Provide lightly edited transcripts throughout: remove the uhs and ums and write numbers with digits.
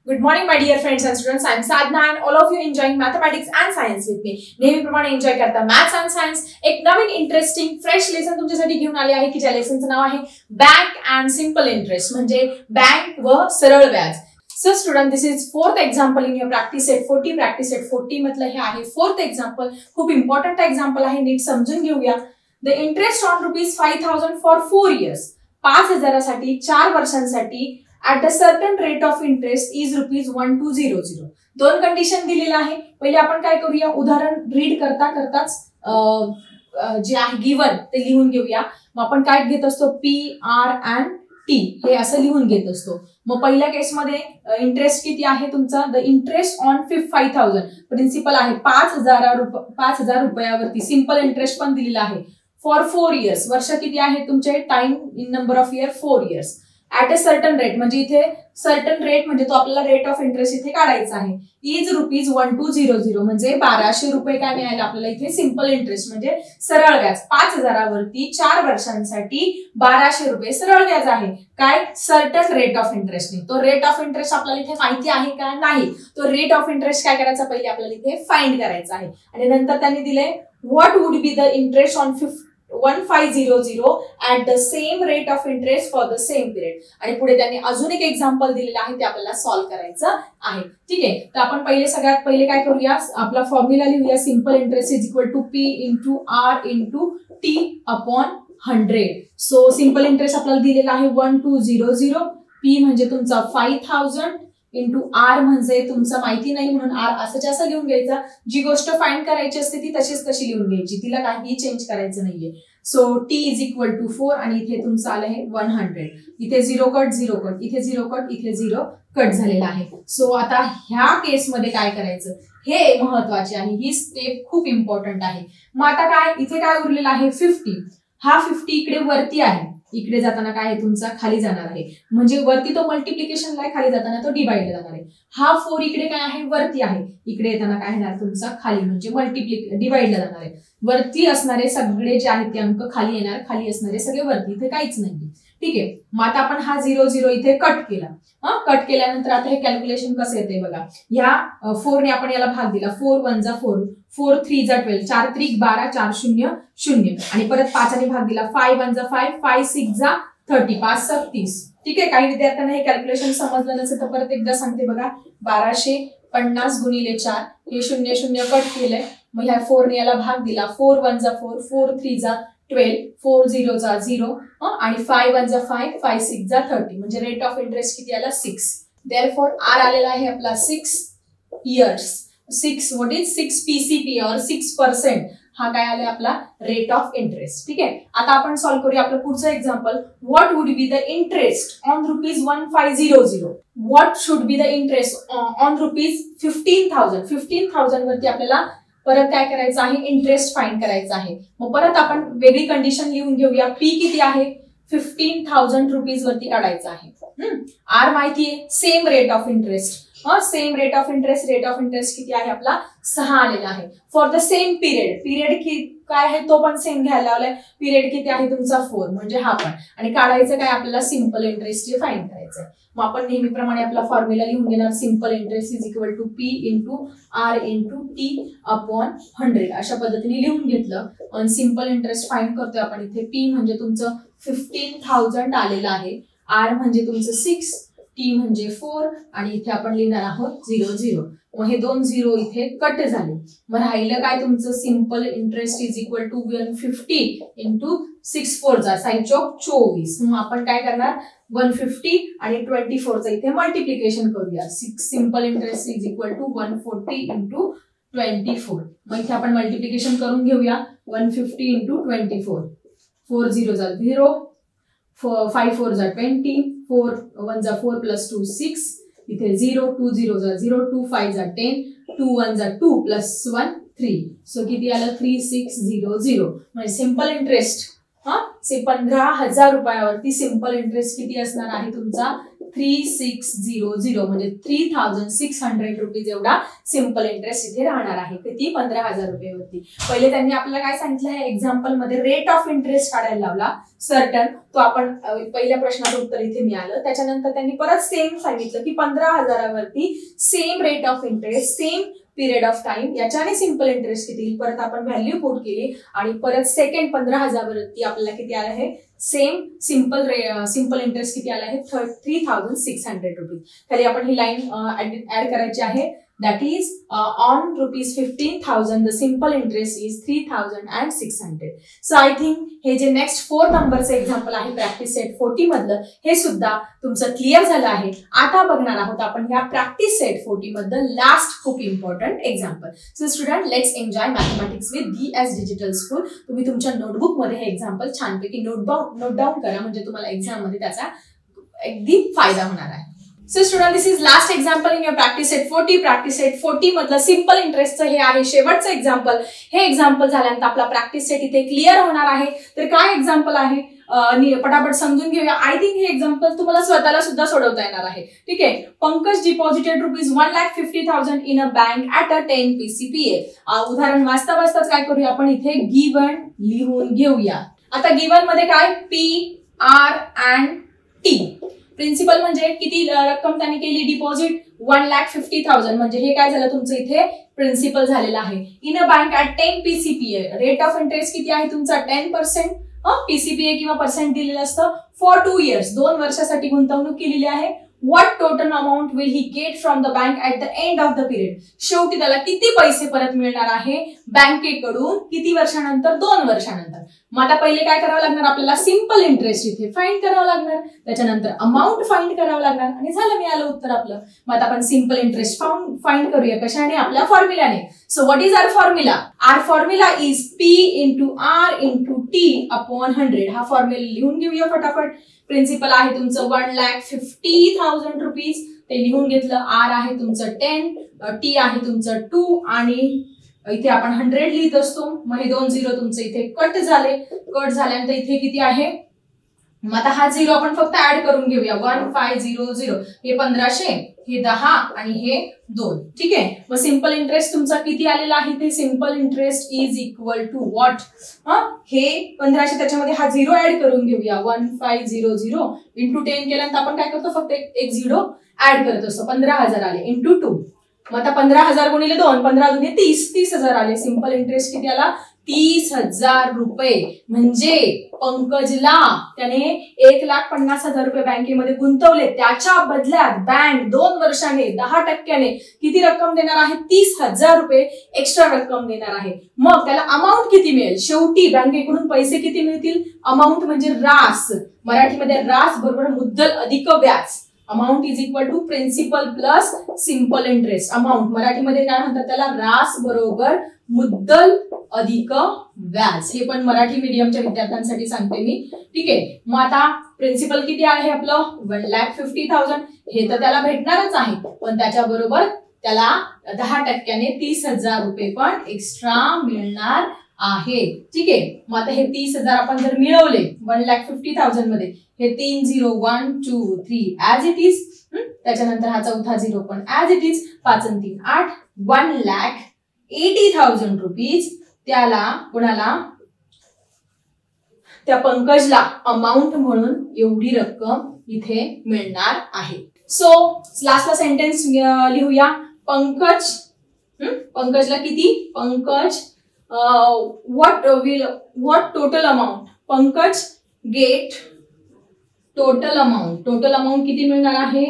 Good morning, my dear friends and students. I am Sadhna and all of you enjoying mathematics and science with me. नेहमीप्रमाणे enjoy करता maths and science. एक नवीन interesting fresh lesson तुमच्यासाठी घेऊन आले आहे की ज्या लेसनचं नाव आहे बँक अँड सिंपल इंटरेस्ट म्हणजे बँक व सरळ व्याज. So student, this is fourth example in your practice set 40. Practice set 40 मतलब हे आहे fourth example. खूप important example आहे, नीट समजून घेऊया. The interest on ₹5,000 for 4 years. 5,000 साठी 4 वर्षांसाठी at a certain rate of interest is ₹1200. दोन कंडिशन दिलेला आहे. पहिले आपण काय करूया, उदाहरण रीड करता करताच जे आहे गिवन ते लिहून घेऊया. मग आपण काय घेत असतो, पी आर अँड टी हे असं लिहून घेत असतो. मग पहिल्या केसमध्ये इंटरेस्ट किती आहे तुमचा, द इंटरेस्ट ऑन 5,000 प्रिन्सिपल आहे 5,000 रुपयावरती. सिंपल इंटरेस्ट पण दिलेला आहे फॉर 4 इयर्स. वर्ष किती आहे तुमचे, time in number of year 4 years. At a certain rate म्हणजे इथे सर्टन रेट म्हणजे तो आपल्याला रेट ऑफ इंटरेस्ट इथे काढायचा आहे. इज ₹1200 म्हणजे 1200 रुपये काय मिळाले आपल्याला इथे, सिंपल इंटरेस्ट म्हणजे सरळ व्याज. 5,000 वरती 4 वर्षांसाठी 1200 रुपये सरळ व्याज आहे. काय, सर्टन रेट ऑफ इंटरेस्ट. तो रेट ऑफ इंटरेस्ट आपल्याला इथे माहिती आहे का, नाही. तो रेट ऑफ इंटरेस्ट काय करायचा, पहिले आपल्याला इथे फाइंड करायचा आहे. आणि नंतर त्यांनी दिले what would be the interest on 1500 at the same rate of interest for the same period. आणि पुढे त्यांनी अजून एक एक्झाम्पल दिलेलं आहे, ते आपल्याला सॉल्व्ह करायचं आहे. ठीक आहे, तर आपण सगळ्यात पहिले काय करूया, आपला फॉर्म्युला लिहूया. Simple interest is equal to P into R into T upon 100. So simple interest आपल्याला दिलेला आहे 1200. पी म्हणजे तुमचा 5,000 इंटू आर म्हणजे तुमचं माहिती नाही म्हणून आर असं असं लिहून घ्यायचा. जी गोष्ट फाइंड करायची असते ती तशीच तशी लिहून घ्यायची, तिला काहीही चेंज करायचं नाहीये. So T is equal to 4 आणि इथे तुमचं आलं आहे 100. इथे 0 कट, 0 कट, इथे 0 कट, इथे 0 कट झालेला आहे. सो आता ह्या केसमध्ये काय करायचं हे महत्वाचे आहे, ही स्टेप खूप इम्पॉर्टंट आहे. मग आता काय इथे काय उरलेलं आहे 50. हा 50 इकडे वरती आहे, इकडे जाताना काय आहे तुमचा खाली जाणार आहे. म्हणजे वरती तो मल्टिप्लिकेशनला आहे, खाली जाताना तो डिवाइडला जाणार आहे. हा 4 इकडे काय आहे वरती आहे, इकडे येताना काय येणार तुमचा खाली म्हणजे डिवाइडला जाणार आहे. वरती असणारे सगळे जे आहेत ते अंक खाली येणार, खाली असणारे सगळे वरती. इथे काहीच नाही. ठीक आहे, मग आता आपण हा 0 इथे कट केला. कट केल्यानंतर आता हे कॅल्क्युलेशन कसं येते बघा. ह्या 4 ने आपण याला भाग दिला. 4 1 जा 4, 4 3 जा 12, 4 3 12, 4 0 0 आणि परत 5 ने भाग दिला. 5 1 जा 5, 5 6 जा 30, 5 30. ठीक आहे, काही विद्यार्थ्यांना हे कॅल्क्युलेशन समजलं नसेल तर परत एकदा सांगते बघा. 1250 गुणिले 4, हे 0 0 कट केलंय. मग ह्या 4 ने याला भाग दिला. 4 1 जा 4, 4 3 जा 12, 4 0 जा 0 आणि 5 1 जा 5, 5 6 जा 30 म्हणजे रेट ऑफ इंटरेस्ट किती आला 6. देअरफॉर आर आलेला आहे आपला 6 इयर्स. 6 व्हॉट इज 6 PCP और 6% हा काय आलाय आपला रेट ऑफ इंटरेस्ट. ठीक आहे, आता आपण सॉल्व्ह करूया आपलं पुढचं example. What would be the interest on ₹1500. What should be the interest on ₹15,000. 15,000 वरती आपल्याला परत काय करायचं आहे, इंटरेस्ट फाइंड करायचा आहे. मग परत आपण वेगळी कंडिशन लिहून घेऊया. पी किती आहे, 15,000 रुपीज वरती काढायचं आहे. आर माहितीये, same rate of interest. Same rate of interest. Rate of interest किती आहे आपला 6 आलेला आहे. For the same period. Period काय आहे तो पण सेम घ्यायला लावलाय. पिरियड किती आहे तुमचा 4 म्हणजे हा पण. आणि काढायचं काय आपल्याला सिंपल इंटरेस्ट जे फाइंड करायचंय. मग आपण नेहमीप्रमाणे आपला फॉर्म्युला लिहून घेणार. Simple interest is equal to P into R into T upon 100 अशा पद्धतीने लिहून घेतलं. आणि सिंपल इंटरेस्ट फाइंड करतोय आपण. इथे पी म्हणजे तुमचं 15,000 आलेलं आहे. आर म्हणजे तुमचं 6, टी म्हणजे 4 आणि इथे आपण लिहिणार आहोत 0 0. मग हे 2 0 इथे कट झाले. मग राहिलं काय तुमचं simple interest is equal to 150 into 6 4 जा 6 चौक 24. मग आपण काय करणार 150 आणि 24चं इथे मल्टिप्लिकेशन करूया. Simple interest is equal to 140 into 24. मग इथे आपण मल्टिप्लिकेशन करून घेऊया. 150 इंटू 24, 4 0 जा 0, 5 4 जा 20, 4 1 जा 4 प्लस 2 6, इथे 0 2 0 जा 0, 2 5 जा 10, 2 1 जा 2 प्लस 1 3. सो किती आलं 3600. म्हणजे सिंपल इंटरेस्ट 15,000 रुपयावरती सिंपल इंटरेस्ट किती असणार आहे तुमचा 3600 म्हणजे 3600 रुपीज एवढा सिंपल इंटरेस्ट इथे राहणार आहे. किती? 15,000 रुपयेवरती. पहिले त्यांनी आपल्याला काय सांगितलं आहे एक्झाम्पल मध्ये रेट ऑफ इंटरेस्ट काढायला लावला सर्टन, तो आपण पहिल्या प्रश्नाचं उत्तर इथे मिळालं. त्याच्यानंतर त्यांनी परत सेम सांगितलं की 15,000 वरती same rate of interest same period of time, याच्याने सिंपल इंटरेस्ट किती येईल परत आपण व्हॅल्यू पुट केली आणि परत सेकंड 15,000 वरती आपल्याला किती आलं आहे सेम सिंपल इंटरेस्ट किती आला आहे 3,600 रुपीज. खाली आपण ही लाईन ऍड करायची आहे. That is on rupees 15,000 the simple interest is 3,600. So I think हे जे नेक्स्ट 4 नंबरचं एक्झाम्पल आहे प्रॅक्टिस सेट 40 मधलं हे सुद्धा तुमचं क्लिअर झालं आहे. आता बघणार आहोत आपण ह्या प्रॅक्टिस सेट 40 मधलं लास्ट खूप important example. So student let's enjoy mathematics with DS digital school. तुम्ही तुमच्या नोटबुक मध्ये हे एक्झाम्पल छानपैकी नोट डाऊन करा म्हणजे तुम्हाला एक्झाम मध्ये त्याचा अगदी फायदा होणार आहे. So student, this is last example in your practice set 40. Practice set 40 मधलं सिंपल इंटरेस्टचं हे आहे शेवटचं एक्झाम्पल. हे एक्झाम्पल झाल्यानंतर आपला प्रॅक्टिस सेट इथे क्लिअर होणार आहे. तर काय एक्झाम्पल आहे पटापट समजून घेऊया. आय थिंक हे एक्झाम्पल तुम्हाला स्वतःला सुद्धा सोडवता येणार आहे. ठीक आहे. Pankaj deposited rupees 1,50,000 in a bank at a 10 PCPA. उदाहरण वाचता वाचताच काय करूया आपण इथे गिवन लिहून घेऊया. आता गिवन मध्ये काय PRT. प्रिन्सिपल म्हणजे किती रक्कम त्यांनी केली डिपॉझिट 1,50,000 म्हणजे हे काय झालं तुमचं इथे प्रिन्सिपल झालेलं आहे. In a bank at 10 PCPA. Rate of interest किती आहे तुमचा 10%. PCPA किंवा पर्सेंट दिलेलं असतं फॉर 2 years 2 वर्षासाठी गुंतवणूक केलेली आहे. What total amount will he get from the bank at the end of the period? शेवटी त्याला किती पैसे परत मिळणार आहे बँकेकडून किती वर्षानंतर 2 वर्षानंतर. मग आता पहिले काय करावं लागणार आपल्याला सिंपल इंटरेस्ट इथे फाइंड करावं लागणार. त्याच्यानंतर अमाऊंट फाइंड करावं लागणार आणि झालं मिळालं उत्तर आपलं. मग आता आपण सिंपल इंटरेस्ट फाइंड करूया कशाने आपल्या फॉर्म्युलाने. So what is our formula? Our formula is P into R into T upon 100. हा फॉर्म्युला लिहून घेऊया फटाफट. प्रिन्सिपल आहे तुमचं 1,50,000 रुपीज ते लिहून घेतलं. R आहे तुमचं 10, T आहे तुमचं 2 आणि इथे आपण 100 लिहित असतो. मग हे 2 0 तुमचे इथे कट झाले. कट झाल्यानंतर इथे किती आहे मग आता हा 0 आपण फक्त ऍड करून घेऊया 1,500. हे 1,500 हे 10 आणि हे 2. ठीक आहे. मग सिंपल इंटरेस्ट तुमचा किती आलेला आहे ते simple interest is equal to what हे 1,500 त्याच्यामध्ये हा 0 ऍड करून घेऊया 1,500 इंटू 10 केल्यानंतर आपण काय करतो फक्त एक 0 ऍड करत असतो. 15,000 आले इंटू 2. मग आता 15,000 गुणिले 2 15 दुने 30,000 आले. सिंपल इंटरेस्ट किती आला 30,000 रुपये. म्हणजे पंकजला त्याने 1,50,000 रुपये बँकेमध्ये गुंतवले. त्याच्या बदल्यात बँक 2 वर्षाने 10% किती रक्कम देणार आहे 30,000 रुपये एक्स्ट्रा रक्कम देणार आहे. मग त्याला अमाऊंट किती मिळेल शेवटी बँकेकडून पैसे किती मिळतील. अमाऊंट म्हणजे रास. मराठीमध्ये रास बरोबर मुद्दल अधिक व्याज. Amount is equal to principal plus simple interest. Amount मराठीमध्ये काय म्हणतात त्याला रास बरोबर मुद्दल अधिक व्याज. हे पण मराठी मीडियमच्या विद्यार्थ्यांसाठी सांगते मी. ठीक आहे. मग आता प्रिन्सिपल किती आहे आपलं 1,50,000. हे तर त्याला भेटणारच आहे पण त्याच्याबरोबर त्याला 10% 30,000 रुपये पण एक्स्ट्रा मिळणार आहे. ठीक आहे. मग आता हे 30,000 आपण जर मिळवले 1,50,000 मध्ये हे 3 0 1 2 3 ऍज इट इज. त्याच्यानंतर हा चौथा 0 पण ऍज इट इज. 5 आणि 3 8 1,80,000 रुपीज त्याला कोणाला त्या पंकजला अमाऊंट म्हणून एवढी रक्कम इथे मिळणार आहे. सो लास्टला सेंटेन्स लिहूया. पंकजला किती Pankaj what total amount Pankaj get total amount किती मिळणार आहे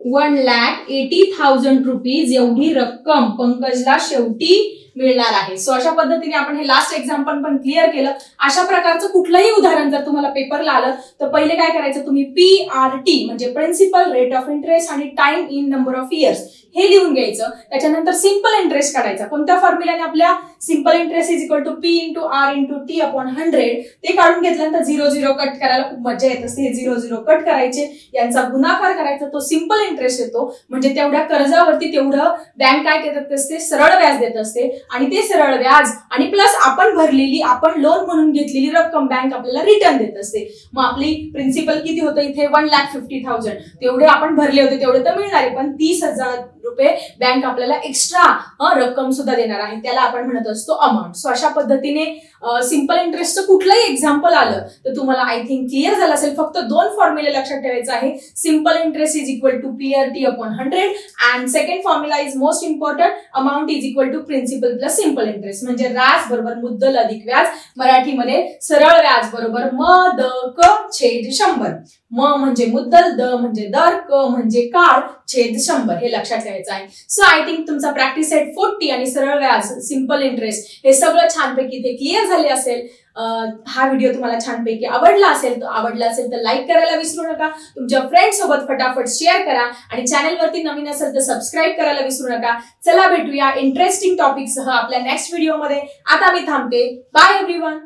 1,80,000 रुपीज एवढी रक्कम पंकजला शेवटी मिळणार आहे. सो अशा पद्धतीने आपण हे लास्ट एक्झाम्पल पण क्लिअर केलं. अशा प्रकारचं कुठलंही उदाहरण जर तुम्हाला पेपरला आलं तर पहिले काय करायचं तुम्ही PRT म्हणजे प्रिन्सिपल रेट ऑफ इंटरेस्ट आणि time in number of years हे लिहून घ्यायचं. त्याच्यानंतर सिंपल इंटरेस्ट काढायचा. कोणत्या फॉर्म्युलाने? आपल्या simple interest is equal to P into R into T upon 100. ते काढून घेतल्यानंतर 0 0 कट करायला खूप मजा येत असते. हे 0 0 कट करायचे, यांचा गुणाकार करायचा, तो सिंपल इंटरेस्ट येतो. म्हणजे तेवढ्या कर्जावरती तेवढं बँक काय देत असते? सरळ व्याज देत असते. आणि ते सरळ व्याज आणि प्लस आपण भरलेली, आपण लोन म्हणून घेतलेली रक्कम बँक आपल्याला रिटर्न देत असते. मग आपली प्रिन्सिपल किती होतं इथे? 1,50,000. तेवढे आपण भरले होते तेवढे तर मिळणार आहे, पण 30,000 रुपये बँक आपल्याला एक्स्ट्रा रक्कम सुद्धा देणार आहे. त्याला आपण म्हणत असतो अमाऊंट. सो अशा पद्धतीने सिंपल इंटरेस्टचं कुठलंही एक्झाम्पल आलं तर तुम्हाला आय थिंक क्लिअर झालं असेल. फक्त 2 फॉर्म्युले लक्षात ठेवायचं आहे. Simple interest is equal to P R T upon 100 and second formula is most important, amount is equal to principal plus simple interest. म्हणजे व्याज बरोबर मुद्दल अधिक व्याज, मराठीमध्ये सरळ व्याज बरोबर म द क छेद 100. म म्हणजे मुद्दल, द म्हणजे दर, क म्हणजे काळ, छेद 100. हे लक्षात ठेवायचं आहे. सो आय थिंक तुमचा प्रॅक्टिस सेट 40 आणि सरळ व्याज, सिंपल इंटरेस्ट हे सगळं छानपैकी ते क्लिअर झाले असेल. हा व्हिडिओ तुम्हाला छानपैकी आवडला असेल तर लाईक करायला विसरू नका. तुमच्या फ्रेंड सोबत फटाफट शेअर करा आणि चॅनलवरती नवीन असेल तर सबस्क्राईब करायला विसरू नका. चला भेटूया इंटरेस्टिंग टॉपिक सह आपल्या नेक्स्ट व्हिडिओमध्ये. आता मी थांबते. Bye everyone.